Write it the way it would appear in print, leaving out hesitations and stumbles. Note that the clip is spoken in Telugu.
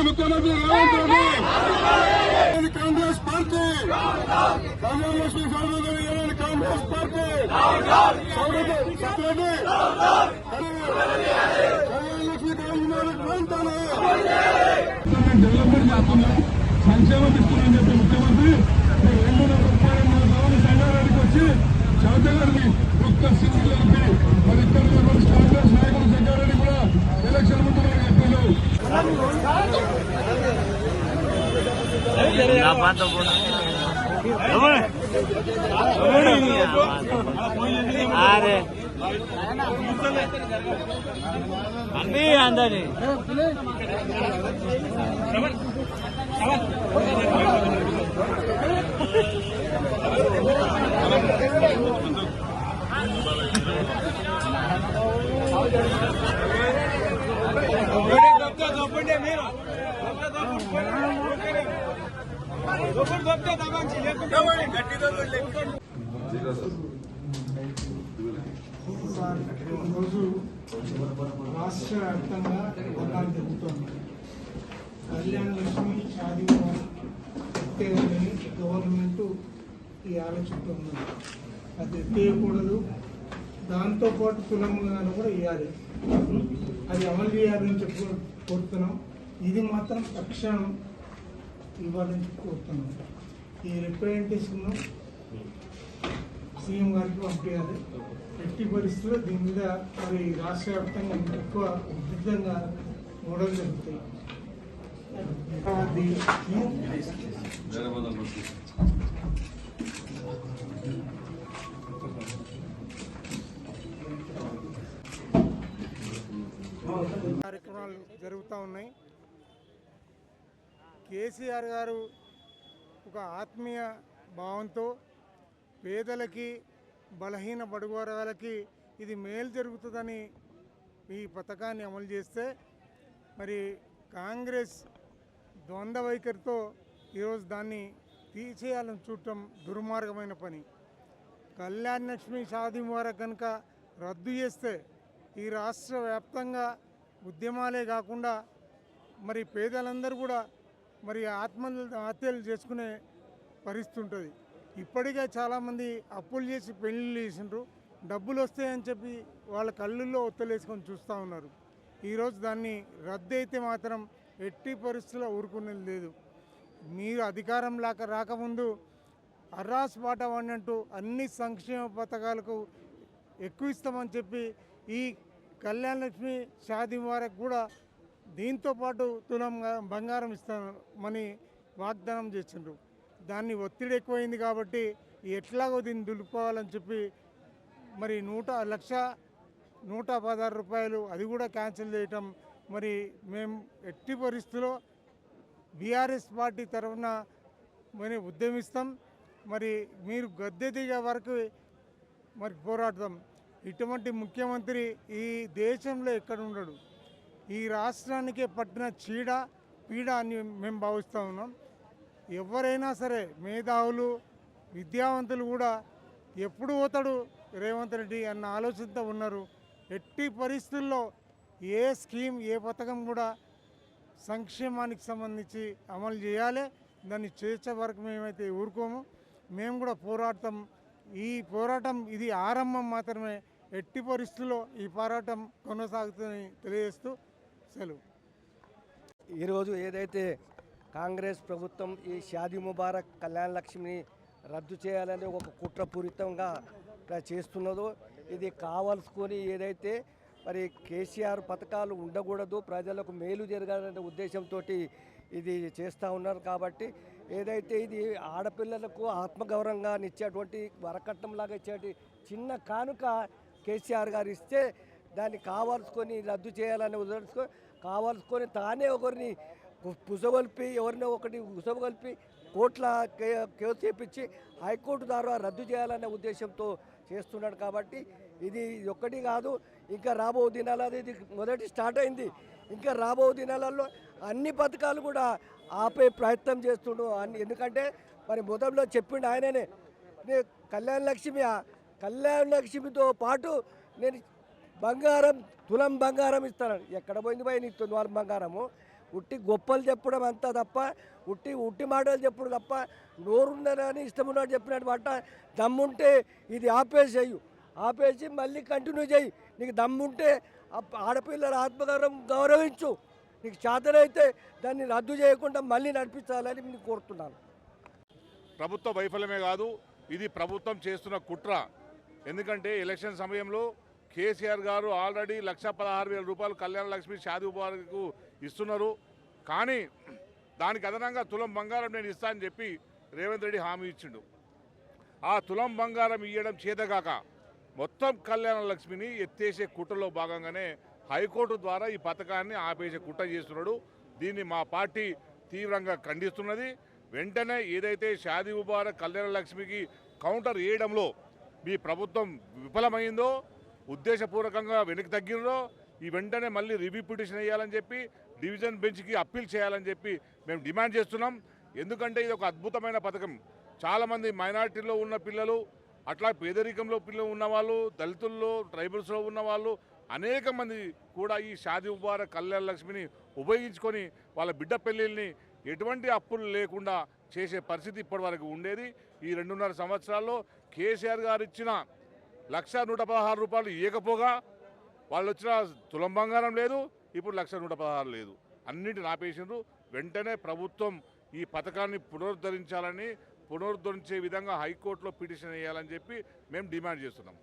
ముఖ్యమంత్రి రేవంత్ రెడ్డి కాంగ్రెస్ పార్టీ కళ్యాణలక్ష్మి సార్వజనిక కాంగ్రెస్ పార్టీ కళ్యాణలక్ష్మి ప్రాంతాలు డెవలప్మెంట్ చేస్తున్నా సంక్షేమం ఇస్తున్నారని చెప్పి ముఖ్యమంత్రి 232 సంగారెడ్డికి వచ్చి చౌదగారిని ఒక్క సీట్లు కలిపి మరి ఇక్కడ కాంగ్రెస్ నాయకులు సంగారెడ్డి కూడా ఎలక్షన్ ముందు మనకు చెప్పారు. అన్నీ అందరి ఈరోజు రాష్ట్ర వ్యాప్తంగా ప్రోగ్రాం జరుగుతోంది. కళ్యాణ లక్ష్మి షాదీ ఎత్తేయాలని గవర్నమెంట్ ఈ ఆలోచనతో ఉంది. అది ఎత్తేయకూడదు, దాంతోపాటు తులంగాను కూడా ఇవ్వాలి, అది అమలు చేయాలని చెప్పి కోరుతున్నాం. ఇది మాత్రం తక్షణం ఇవ్వాలని కోరుతున్నాం. ఈ రిప్రజెంటేషన్ సీఎం గారికి పంపించాలి. ఎట్టి పరిస్థితుల్లో దీని మీద మరి రాష్ట్ర వ్యాప్తంగా ఎక్కువ ఉధృతంగా గొడవలు జరుగుతాయి. కార్యక్రమాలు జరుగుతూ ఉన్నాయి. కేసీఆర్ గారు ఒక ఆత్మీయ భావంతో పేదలకి, బలహీన బడుగు వర్గాలకి ఇది మేలు జరుగుతుందని ఈ పథకాన్ని అమలు చేస్తే, మరి కాంగ్రెస్ ద్వంద్వ వైఖరితో ఈరోజు దాన్ని తీసేయాలని చూడటం దుర్మార్గమైన పని. కళ్యాణ లక్ష్మి షాదీ ముబారక్ కనుక రద్దు చేస్తే ఈ రాష్ట్ర వ్యాప్తంగా ఉద్యమాలే కాకుండా మరి పేదలందరూ కూడా మరి ఆత్మహత్యలు చేసుకునే పరిస్థితి ఉంటుంది. ఇప్పటికే చాలామంది అప్పులు చేసి పెళ్ళిళ్ళు చేసిండ్రు, డబ్బులు వస్తాయని చెప్పి వాళ్ళ కళ్ళల్లో ఒత్తలేసుకొని చూస్తూ ఉన్నారు. ఈరోజు దాన్ని రద్దు అయితే మాత్రం ఎట్టి పరిస్థితుల్లో ఊరుకునేది లేదు. మీరు అధికారం రాకముందు అర్రాస్ బాట పడినట్టు అన్ని సంక్షేమ పథకాలకు ఎక్కువ ఇస్తామని చెప్పి ఈ కళ్యాణ లక్ష్మి షాదీ ముబారక్ కూడా దీంతోపాటు తులం బంగారం ఇస్తామని వాగ్దానం చేసిండ్రు. దాన్ని ఒత్తిడి ఎక్కువైంది కాబట్టి ఎట్లాగో దీన్ని దులుపుకోవాలని చెప్పి మరి 1,116 రూపాయలు అది కూడా క్యాన్సిల్ చేయటం. మరి మేము ఎట్టి పరిస్థితుల్లో బీఆర్ఎస్ పార్టీ తరఫున మరి ఉద్యమిస్తాం. మరి మీరు గద్దె దిగే వరకు మరి పోరాడతాం. ఇటువంటి ముఖ్యమంత్రి ఈ దేశంలో ఎక్కడ ఉండడు. ఈ రాష్ట్రానికే పట్టిన పీడ అని మేము భావిస్తూ ఉన్నాం. ఎవరైనా సరే మేధావులు, విద్యావంతులు కూడా ఎప్పుడు పోతాడు రేవంత్ రెడ్డి అన్న ఆలోచనతో ఉన్నారు. ఎట్టి పరిస్థితుల్లో ఏ స్కీమ్, ఏ పథకం కూడా సంక్షేమానికి సంబంధించి అమలు చేయాలి. దాన్ని చేసే వరకు మేమైతే ఊరుకోము. మేము కూడా పోరాడతాం. ఈ పోరాటం ఇది ఆరంభం మాత్రమే. ఎట్టి పరిస్థితుల్లో ఈ పోరాటం కొనసాగుతుందని తెలియజేస్తూ సెలవు. ఈరోజు ఏదైతే కాంగ్రెస్ ప్రభుత్వం ఈ షాదీ ముబారక్ కళ్యాణ లక్ష్మిని రద్దు చేయాలని ఒక కుట్రపూరితంగా చేస్తున్నదో, ఇది కావాల్సుకొని ఏదైతే మరి కేసీఆర్ పథకాలు ఉండకూడదు, ప్రజలకు మేలు జరగాలనే ఉద్దేశంతో ఇది చేస్తూ ఉన్నారు. కాబట్టి ఏదైతే ఇది ఆడపిల్లలకు ఆత్మగౌరవంగా ఇచ్చేటువంటి వరకట్నంలాగా ఇచ్చేటి చిన్న కానుక కేసీఆర్ గారు ఇస్తే దాన్ని కావాల్సుకొని రద్దు చేయాలని ఉద్దేశించుకొని కావాల్సుకొని తానే ఒకరిని పుసగొల్పి ఎవరినో ఒకటి ఉసగొల్పి కోట్ల కేసు చేపించి హైకోర్టు ద్వారా రద్దు చేయాలనే ఉద్దేశంతో చేస్తున్నాడు. కాబట్టి ఇది ఒక్కటి కాదు, ఇంకా రాబో దినాలలో ఇది మొదటి స్టార్ట్ అయింది. ఇంకా రాబో దినాలలో అన్ని పథకాలు కూడా ఆపే ప్రయత్నం చేస్తుండు. ఎందుకంటే మరి మొదట్లో చెప్పిండు ఆయననే, నేను కళ్యాణ లక్ష్మితో పాటు నేను బంగారం తులం బంగారం ఇస్తాను. ఎక్కడ పోయింది పోయి నీకు తులం బంగారము? ఉట్టి గొప్పలు చెప్పడం అంతా తప్ప, ఉట్టి మాటలు చెప్పడం తప్ప, నోరున్నదని ఇష్టం ఉన్నట్టు చెప్పినట్టు మాట. దమ్ముంటే ఇది ఆపేసి మళ్ళీ కంటిన్యూ చేయి. నీకు దమ్ముంటే ఆడపిల్లల గౌరవించు. నీకు చేతనైతే దాన్ని రద్దు చేయకుండా మళ్ళీ నడిపించాలని నేను కోరుతున్నాను. ప్రభుత్వ వైఫల్యమే కాదు, ఇది ప్రభుత్వం చేస్తున్న కుట్ర. ఎందుకంటే ఎలక్షన్ సమయంలో కేసీఆర్ గారు ఆల్రెడీ 1,16,000 రూపాయలు కళ్యాణ లక్ష్మి షాదీ ముబారక్కు ఇస్తున్నారు. కానీ దానికి అదనంగా తులం బంగారం నేను ఇస్తా అని చెప్పి రేవంత్ రెడ్డి హామీ ఇచ్చిండు. ఆ తులం బంగారం ఇవ్వడం చేతగాక మొత్తం కళ్యాణ లక్ష్మిని ఎత్తేసే కుట్రలో భాగంగానే హైకోర్టు ద్వారా ఈ పథకాన్ని ఆపేసే కుట్ర చేస్తున్నాడు. దీన్ని మా పార్టీ తీవ్రంగా ఖండిస్తున్నది. వెంటనే ఏదైతే షాదీ ముబారక్ కళ్యాణ లక్ష్మికి కౌంటర్ వేయడంలో మీ ప్రభుత్వం విఫలమైందో, ఉద్దేశపూర్వకంగా వెనక్కి తగ్గిందో, ఈ వెంటనే మళ్ళీ రివ్యూ పిటిషన్ వేయాలని చెప్పి డివిజన్ బెంచ్కి అప్పీల్ చేయాలని చెప్పి మేము డిమాండ్ చేస్తున్నాం. ఎందుకంటే ఇది ఒక అద్భుతమైన పథకం. చాలామంది మైనారిటీలో ఉన్న పిల్లలు, అట్లా పేదరికంలో పిల్లలు ఉన్నవాళ్ళు, దళితుల్లో ట్రైబల్స్లో ఉన్నవాళ్ళు అనేక మంది కూడా ఈ షాదీ ముబారక్ కళ్యాణ లక్ష్మిని ఉపయోగించుకొని వాళ్ళ బిడ్డ పెళ్ళిళ్ళని ఎటువంటి అప్పులు లేకుండా చేసే పరిస్థితి ఇప్పటివరకు ఉండేది. ఈ 2.5 సంవత్సరాల్లో కేసీఆర్ గారు ఇచ్చిన 1,116 రూపాయలు ఇవ్వకపోగా వాళ్ళు వచ్చిన తులం బంగారం లేదు, ఇప్పుడు 1,116 లేదు, అన్నింటిని ఆపేసిండ్రు. వెంటనే ప్రభుత్వం ఈ పథకాన్ని పునరుద్ధరించే విధంగా హైకోర్టులో పిటిషన్ వేయాలని చెప్పి మేము డిమాండ్ చేస్తున్నాం.